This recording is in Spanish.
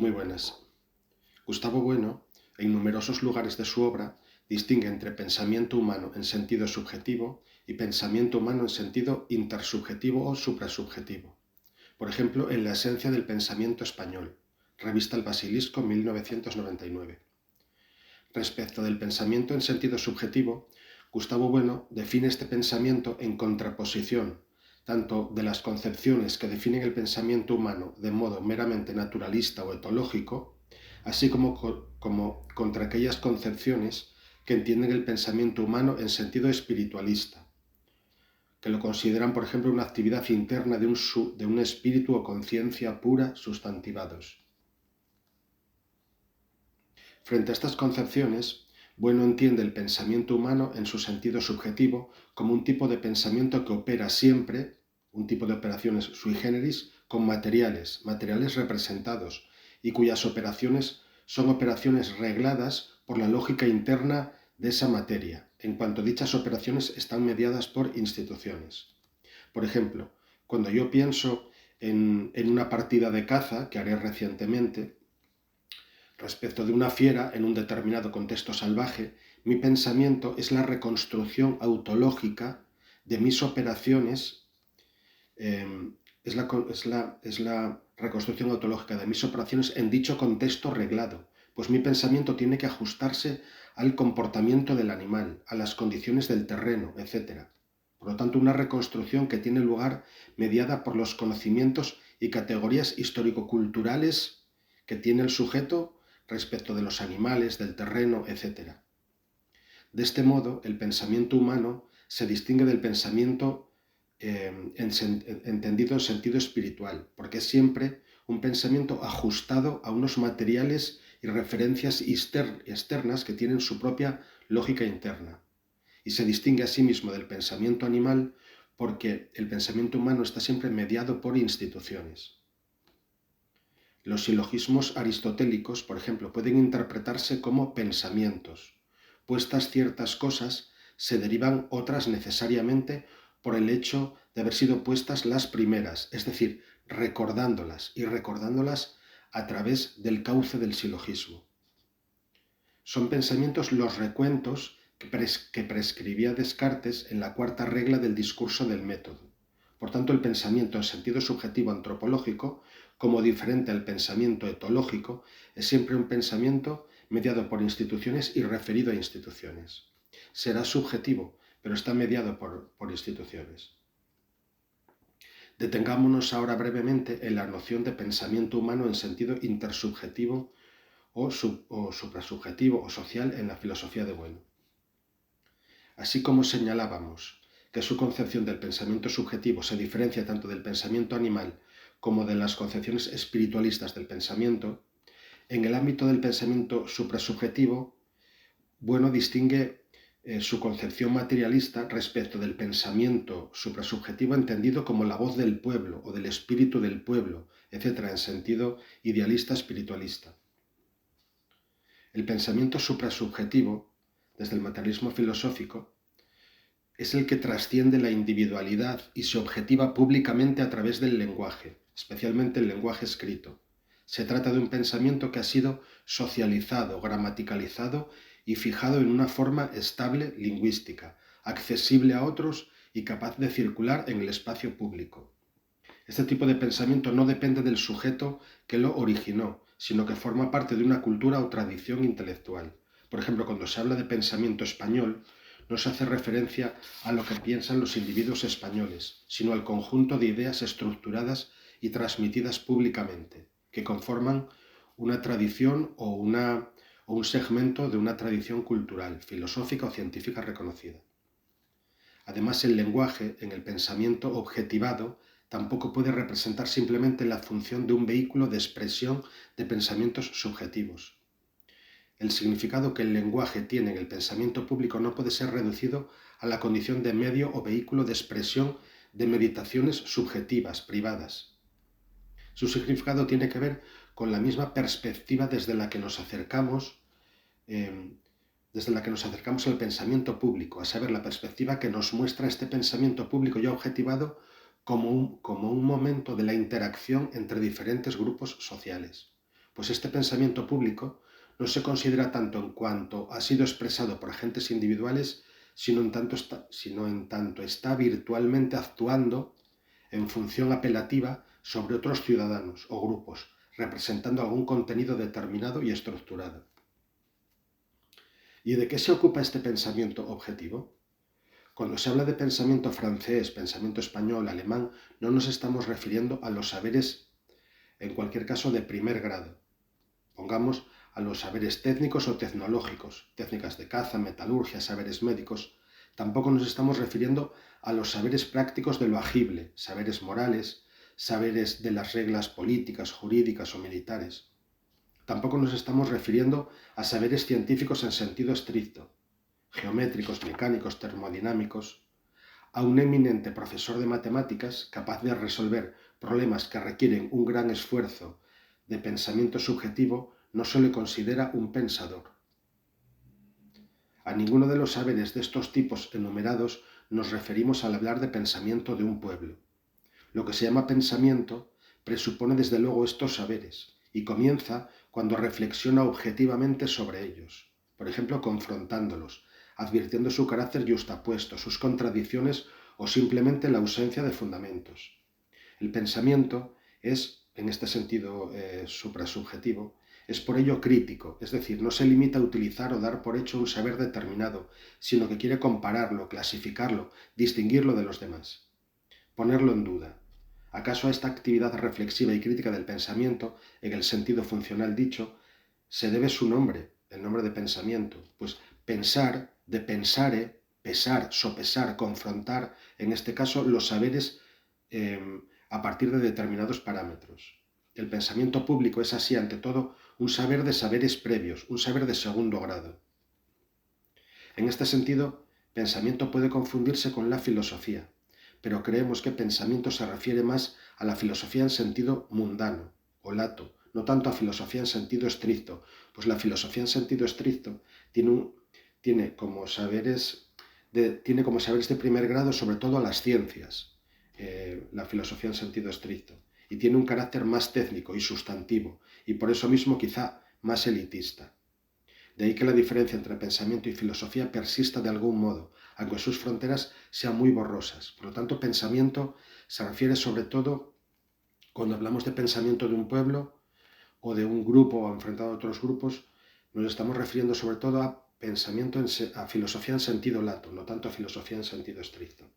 Muy buenas. Gustavo Bueno, en numerosos lugares de su obra, distingue entre pensamiento humano en sentido subjetivo y pensamiento humano en sentido intersubjetivo o suprasubjetivo. Por ejemplo, en La esencia del pensamiento español, revista El Basilisco, 1999. Respecto del pensamiento en sentido subjetivo, Gustavo Bueno define este pensamiento en contraposición tanto de las concepciones que definen el pensamiento humano de modo meramente naturalista o etológico, así como contra aquellas concepciones que entienden el pensamiento humano en sentido espiritualista, que lo consideran, por ejemplo, una actividad interna de un espíritu o conciencia pura sustantivados. Frente a estas concepciones, Bueno entiende el pensamiento humano en su sentido subjetivo como un tipo de pensamiento que opera siempre, un tipo de operaciones sui generis, con materiales representados, y cuyas operaciones son operaciones regladas por la lógica interna de esa materia, en cuanto dichas operaciones están mediadas por instituciones. Por ejemplo, cuando yo pienso en una partida de caza que haré recientemente, respecto de una fiera en un determinado contexto salvaje, mi pensamiento es la reconstrucción autológica de mis operaciones, es la reconstrucción autológica de mis operaciones en dicho contexto reglado, pues mi pensamiento tiene que ajustarse al comportamiento del animal, a las condiciones del terreno, etc. Por lo tanto, una reconstrucción que tiene lugar mediada por los conocimientos y categorías histórico-culturales que tiene el sujeto respecto de los animales, del terreno, etc. De este modo, el pensamiento humano se distingue del pensamiento entendido en sentido espiritual, porque es siempre un pensamiento ajustado a unos materiales y referencias externas que tienen su propia lógica interna. Y se distingue a sí mismo del pensamiento animal porque el pensamiento humano está siempre mediado por instituciones. Los silogismos aristotélicos, por ejemplo, pueden interpretarse como pensamientos. Puestas ciertas cosas, se derivan otras necesariamente por el hecho de haber sido puestas las primeras, es decir, recordándolas a través del cauce del silogismo. Son pensamientos los recuentos que prescribía Descartes en la cuarta regla del discurso del método. Por tanto, el pensamiento en sentido subjetivo antropológico, como diferente al pensamiento etológico, es siempre un pensamiento mediado por instituciones y referido a instituciones. Será subjetivo, pero está mediado por instituciones. Detengámonos ahora brevemente en la noción de pensamiento humano en sentido intersubjetivo o suprasubjetivo o social en la filosofía de Bueno. Así como señalábamos que su concepción del pensamiento subjetivo se diferencia tanto del pensamiento animal como de las concepciones espiritualistas del pensamiento, en el ámbito del pensamiento suprasubjetivo, Bueno distingue su concepción materialista respecto del pensamiento suprasubjetivo entendido como la voz del pueblo o del espíritu del pueblo, etc., en sentido idealista espiritualista. El pensamiento suprasubjetivo, desde el materialismo filosófico, es el que trasciende la individualidad y se objetiva públicamente a través del lenguaje, especialmente el lenguaje escrito. Se trata de un pensamiento que ha sido socializado, gramaticalizado y fijado en una forma estable lingüística, accesible a otros y capaz de circular en el espacio público. Este tipo de pensamiento no depende del sujeto que lo originó, sino que forma parte de una cultura o tradición intelectual. Por ejemplo, cuando se habla de pensamiento español, no se hace referencia a lo que piensan los individuos españoles, sino al conjunto de ideas estructuradas y transmitidas públicamente, que conforman una tradición o un segmento de una tradición cultural, filosófica o científica reconocida. Además, el lenguaje, en el pensamiento objetivado, tampoco puede representar simplemente la función de un vehículo de expresión de pensamientos subjetivos. El significado que el lenguaje tiene en el pensamiento público no puede ser reducido a la condición de medio o vehículo de expresión de meditaciones subjetivas, privadas. Su significado tiene que ver con la misma perspectiva desde la que nos acercamos al pensamiento público, a saber, la perspectiva que nos muestra este pensamiento público ya objetivado como un momento de la interacción entre diferentes grupos sociales. pues este pensamiento público no se considera tanto en cuanto ha sido expresado por agentes individuales, sino en tanto está virtualmente actuando en función apelativa sobre otros ciudadanos o grupos, representando algún contenido determinado y estructurado. ¿Y de qué se ocupa este pensamiento objetivo? Cuando se habla de pensamiento francés, pensamiento español, alemán, no nos estamos refiriendo a los saberes, en cualquier caso, de primer grado. Pongamos a los saberes técnicos o tecnológicos, técnicas de caza, metalurgia, saberes médicos. Tampoco nos estamos refiriendo a los saberes prácticos de lo agible, saberes morales, saberes de las reglas políticas, jurídicas o militares. Tampoco nos estamos refiriendo a saberes científicos en sentido estricto, geométricos, mecánicos, termodinámicos, a un eminente profesor de matemáticas capaz de resolver problemas que requieren un gran esfuerzo de pensamiento subjetivo no se le considera un pensador. A ninguno de los saberes de estos tipos enumerados nos referimos al hablar de pensamiento de un pueblo. Lo que se llama pensamiento presupone desde luego estos saberes y comienza cuando reflexiona objetivamente sobre ellos, por ejemplo confrontándolos, advirtiendo su carácter yuxtapuesto, sus contradicciones o simplemente la ausencia de fundamentos. El pensamiento es, en este sentido suprasubjetivo, es por ello crítico, es decir, no se limita a utilizar o dar por hecho un saber determinado, sino que quiere compararlo, clasificarlo, distinguirlo de los demás, ponerlo en duda. ¿Acaso a esta actividad reflexiva y crítica del pensamiento, en el sentido funcional dicho, se debe su nombre, el nombre de pensamiento? Pues pensar, de pensare, pesar, sopesar, confrontar, en este caso, los saberes a partir de determinados parámetros. El pensamiento público es así, ante todo, un saber de saberes previos, un saber de segundo grado. En este sentido, pensamiento puede confundirse con la filosofía, pero creemos que pensamiento se refiere más a la filosofía en sentido mundano o lato, no tanto a filosofía en sentido estricto, pues la filosofía en sentido estricto tiene como saberes de primer grado sobre todo a las ciencias, la filosofía en sentido estricto, y tiene un carácter más técnico y sustantivo, y por eso mismo quizá más elitista. De ahí que la diferencia entre pensamiento y filosofía persista de algún modo, aunque sus fronteras sean muy borrosas. Por lo tanto, pensamiento se refiere sobre todo, cuando hablamos de pensamiento de un pueblo o de un grupo enfrentado a otros grupos, nos estamos refiriendo sobre todo a pensamiento, a filosofía en sentido lato, no tanto a filosofía en sentido estricto.